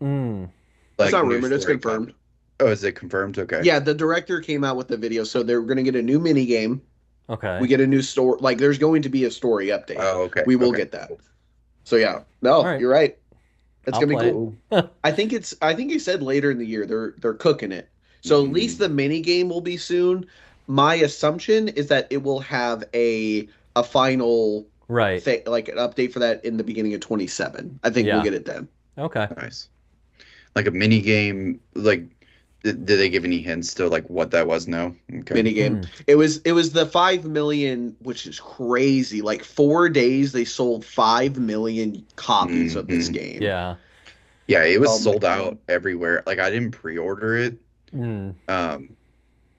Mm, It's like not new rumored, it's story confirmed. content. Oh, is it confirmed? Okay. Yeah, the director came out with the video, so they're gonna get a new mini game. We okay. get a new story like there's going to be a story update. Oh, okay. We will Okay. get that. Cool. So yeah. All No, right. you're right. It's I'll gonna be play cool. Cool. it. I think he said later in the year they're cooking it. So at least Mhm. the mini game will be soon. My assumption is that it will have a final Right. thing like an update for that in the beginning of 27. I think we'll Yeah. get it then. Okay. Nice. Like a mini game. Like, did they give any hints to like what that was? No. Okay. Mini game. Mm. It was the 5 million, which is crazy. Like 4 days they sold 5 million copies of this Hmm. game. Yeah. Yeah, it was Oh my sold out God. everywhere. Like I didn't pre-order it, Mm. um,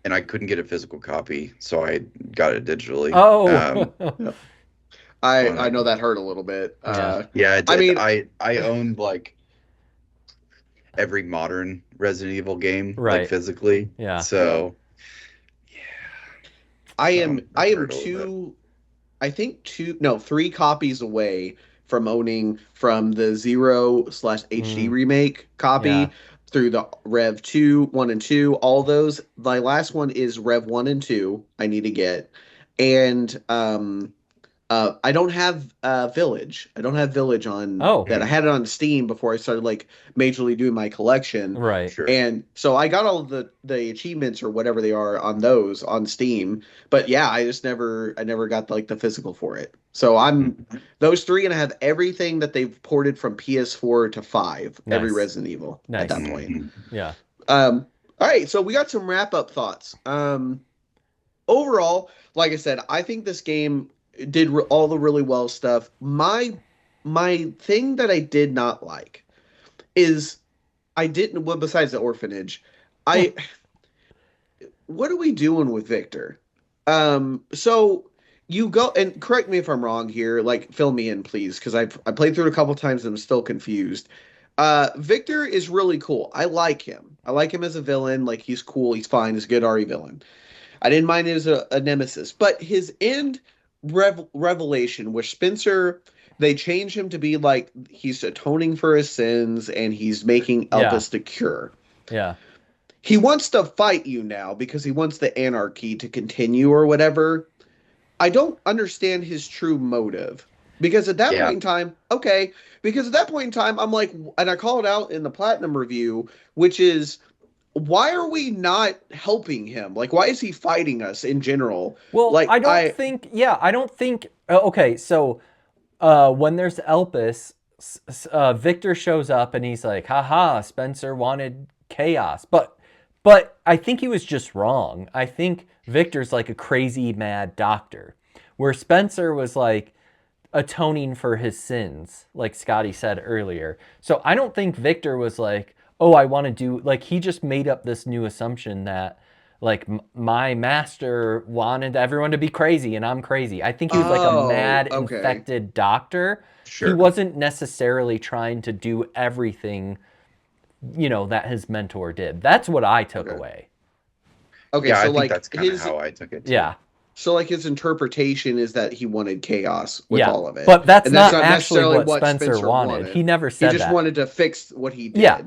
and I couldn't get a physical copy, so I got it digitally. Oh. Yep. I know On that hurt a little bit. Yeah. Yeah, it I did. mean, I owned like every modern Resident Evil game, like Right. physically. Yeah. yeah. So yeah, I that am one I that am hurt a little bit. I think 3 copies away from owning from the 0/HD Mm. remake Yeah. copy through the Rev 2, 1 and 2, all those. My last one is Rev 1 and 2 I need to get. And I don't have Village. I don't have Village on Oh. that. I Mhm. had it on Steam before I started like majorly doing my collection. Right. Sure. And so I got all the achievements or whatever they are on those on Steam. But yeah, I never got like the physical for it. So I'm Mhm. those three and I have everything that they've ported from PS4 to 5, every Nice. Resident Evil at that Nice. point. Mhm. Yeah. All right, so we got some wrap up thoughts. Overall, like I said, I think this game did all the really well stuff. My thing that I did not like is I didn't well besides the orphanage. I what are we doing with Victor? So you go and correct me if I'm wrong here. Like, fill me in, please, because I played through it a couple times and I'm still confused. Victor is really cool. I like him. I like him as a villain. Like, he's cool. He's fine. He's a good RE villain. I didn't mind it as a nemesis, but his end revelation, where Spencer, they change him to be like he's atoning for his sins and he's making Yeah. Elpis the cure. Yeah. He wants to fight you now because he wants the anarchy to continue or whatever. I don't understand his true motive. Because at that Yeah. point in time, okay, because at that point in time, I'm like, and I call it out in the Platinum review, which is, why are we not helping him? Like, why is he fighting us in general? Well, Like, I don't think. Yeah, I don't think. Okay, so when there's Elpis, Victor shows up and he's like, "Haha, Spencer wanted chaos," but I think he was just wrong. I think Victor's like a crazy mad doctor, where Spencer was like atoning for his sins, like Scotty said earlier. So I don't think Victor was like, oh, I want to do, like, he just made up this new assumption that, like, my master wanted everyone to be crazy and I'm crazy. I think he was like a mad, okay. infected doctor. He Sure. wasn't necessarily trying to do everything, that his mentor did. That's what I took Okay. away. Okay, Yeah, I so think like that's kind of his how I took it too. Yeah. so like his interpretation is that he wanted chaos with Yeah. all of it. But that's And not actually necessarily what Spencer wanted. He never He said just that. wanted to fix what he did. Yeah.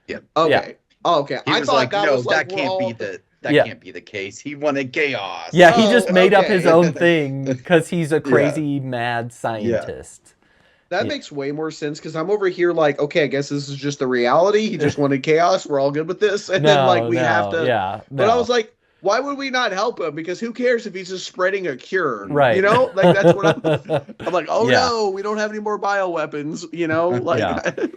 Yeah. Okay. Yeah. Oh, okay. He I was thought like, that no, was like that can't be that Yeah. can't be the case. He wanted chaos. Yeah, he just made up his okay. own thing because he's a crazy, mad scientist. That Yeah. makes way more sense because I'm over here like, okay, I guess this is just the reality. He just wanted chaos. We're all good with this. And then like we have to. Yeah, But I no. was like, why would we not help him? Because who cares if he's just spreading a cure? Right. You know, like that's what I'm like, oh Yeah. no, we don't have any more bioweapons, you know? Like Yeah.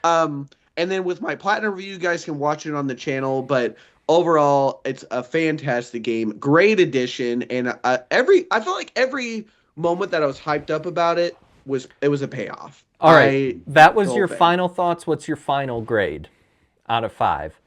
and then with my platinum review, you guys can watch it on the channel, but overall, it's a fantastic game. Great addition. And I felt like every moment that I was hyped up about it was a payoff. All right. That was the your whole thing. final thoughts. What's your final grade out of 5?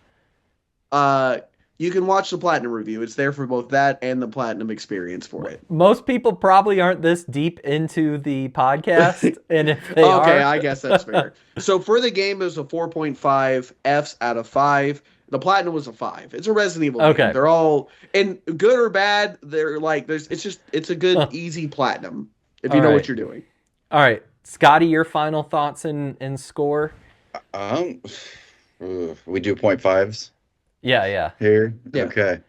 You can watch the platinum review. It's there for both that and the platinum experience for it. Most people probably aren't this deep into the podcast, and if they are, Okay, I guess that's fair. So for the game, it was a 4.5 Fs out of 5. The platinum was a 5. It's a Resident Evil Okay. game. They're all, and good or bad, they're like it's a good easy platinum if you All know right. what you're doing. All right, Scotty, your final thoughts and score? We do 0.5s Yeah. here. Yeah. Okay.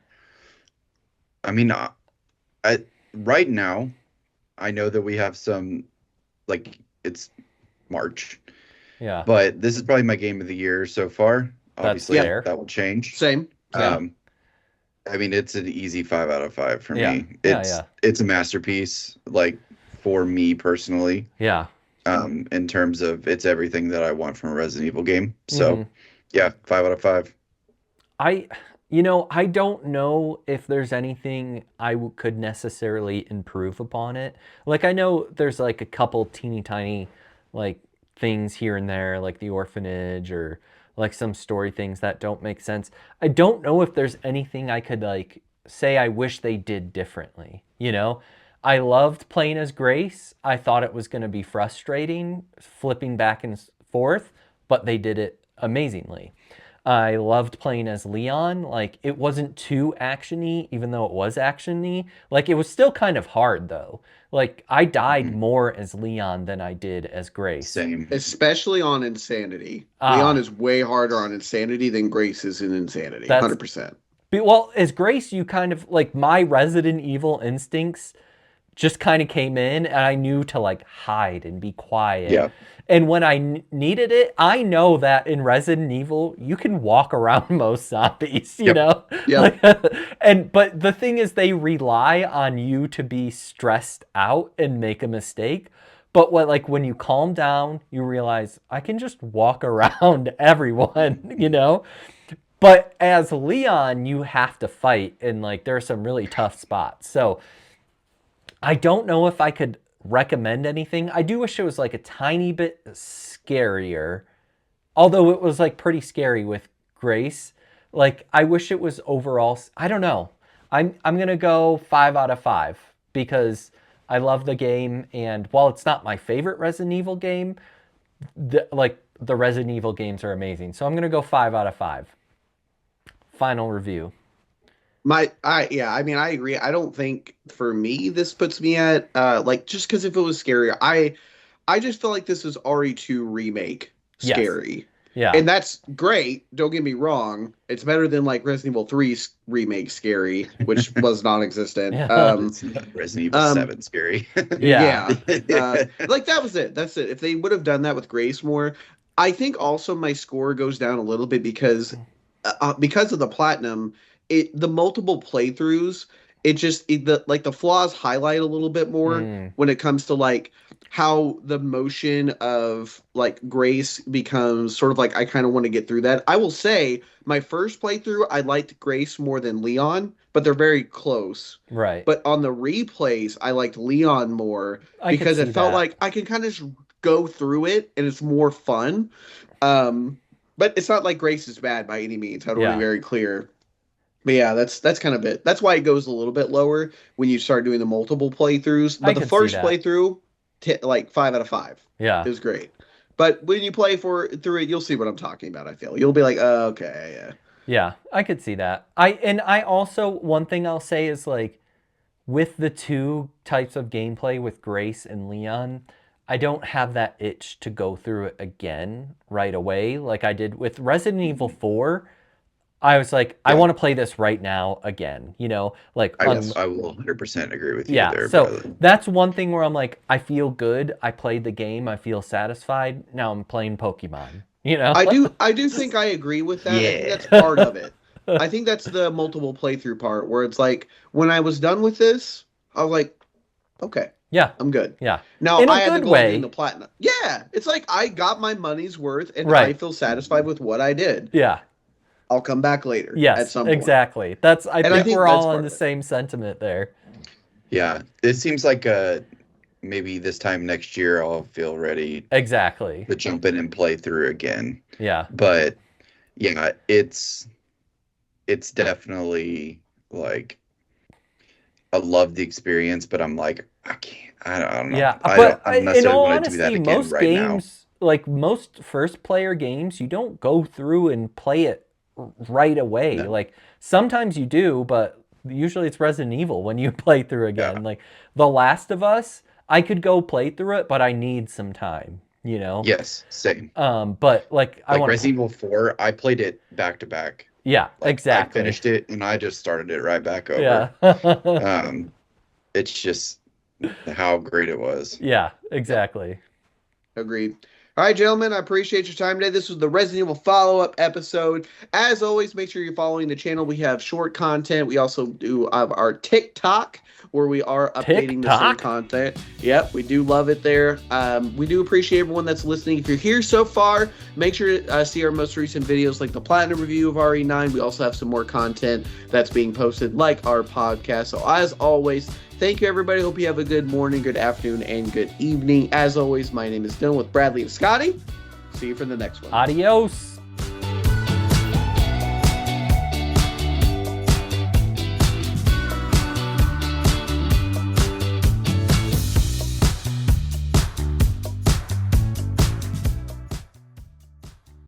I mean, I right now, I know that we have some, like, it's March, Yeah. but this is probably my game of the year so far. That's Obviously, fair. that will change. Same. Yeah. I mean, it's an easy 5 out of 5 for Yeah. me. Yeah, It's a masterpiece, like, for me personally. Yeah. In terms of it's everything that I want from a Resident Evil game. So, Mhm. yeah, 5 out of 5. I don't know if there's anything I could necessarily improve upon it. Like, I know there's like a couple teeny tiny like things here and there, like the orphanage or like some story things that don't make sense. I don't know if there's anything I could like say I wish they did differently, I loved playing as Grace. I thought it was going to be frustrating flipping back and forth, but they did it amazingly. I loved playing as Leon. Like, it wasn't too actiony, even though it was actiony. Like, it was still kind of hard, though. Like, I died more as Leon than I did as Grace. Same. Especially on Insanity. Leon is way harder on Insanity than Grace is in Insanity. 100%. Well, as Grace, you kind of, like, my Resident Evil instincts just kind of came in, and I knew to, like, hide and be quiet. Yeah. And when I needed it, I know that in Resident Evil, you can walk around most zombies, you know? Yep. But the thing is, they rely on you to be stressed out and make a mistake. But when you calm down, you realize I can just walk around everyone, But as Leon, you have to fight, and like there are some really tough spots. So I don't know if I could recommend anything. I do wish it was like a tiny bit scarier, although it was like pretty scary with Grace. Like, I wish it was overall, I don't know. I'm gonna go 5 out of 5 because I love the game, and while it's not my favorite Resident Evil game, the Resident Evil games are amazing. So I'm gonna go 5 out of 5. Final review. I mean, I agree. I don't think for me this puts me at like, just because if it was scary, I just feel like this is RE2 remake Yes. scary. Yeah. And that's great. Don't get me wrong. It's better than like Resident Evil 3's remake scary, which was non-existent. Yeah. It's not Resident Evil 7 scary. Yeah. Like that was it. That's it. If they would have done that with Grace more, I think also my score goes down a little bit because of the platinum. The multiple playthroughs, the flaws highlight a little bit more when it comes to like how the motion of like Grace becomes sort of like, I kind of want to get through that. I will say my first playthrough, I liked Grace more than Leon, but they're very close. Right. But on the replays, I liked Leon more because it felt like I can kind of just go through it and it's more fun. But it's not like Grace is bad by any means. I want to be very clear. But yeah, that's kind of it. That's why it goes a little bit lower when you start doing the multiple playthroughs. But the first playthrough, like 5 out of 5. Yeah, it was great. But when you play through it, you'll see what I'm talking about. I feel you'll be like, oh, okay, yeah. Yeah, I could see that. I also, one thing I'll say is like, with the two types of gameplay with Grace and Leon, I don't have that itch to go through it again right away like I did with Resident Evil 4. I was like, I want to play this right now again, you know, like I will 100% agree with you there. So brother. That's one thing where I'm like, I feel good. I played the game. I feel satisfied. Now I'm playing Pokemon, you know? I do think I agree with that. Yeah. I think that's part of it. I think that's the multiple playthrough part where it's like, when I was done with this, I was like, okay. Yeah. I'm good. Yeah. Now I had to go in the platinum. Yeah. It's like I got my money's worth and I feel satisfied with what I did. Yeah. I'll come back later. Yes, at some point. Exactly. I think we're all on the same sentiment there. Yeah. It seems like maybe this time next year I'll feel ready. Exactly. To jump in and play through again. Yeah. But yeah, it's definitely like I love the experience, but I'm like, I don't know. Yeah, I but don't necessarily in all want to do that honesty, again most right games, like most first-player games, you don't go through and play it right away. No. Like sometimes you do, but usually it's Resident Evil when you play through again. Like The Last of Us, I could go play through it, but I need some time. You know. Yes, same. But like I want Resident Evil 4, I played it back to back. Yeah, exactly. I finished it and I just started it right back over. Yeah. It's just how great it was. Yeah, exactly. Agreed. All right, gentlemen, I appreciate your time today. This was the Resident Evil follow-up episode. As always, make sure you're following the channel. We have short content. We also do have our TikTok, where we are updating the same content. Yep, we do love it there. We do appreciate everyone that's listening. If you're here so far, make sure to see our most recent videos, like the Platinum review of RE9. We also have some more content that's being posted, like our podcast. So as always, thank you, everybody. Hope you have a good morning, good afternoon, and good evening. As always, my name is Dylan with Bradley and Scotty. See you for the next one. Adios.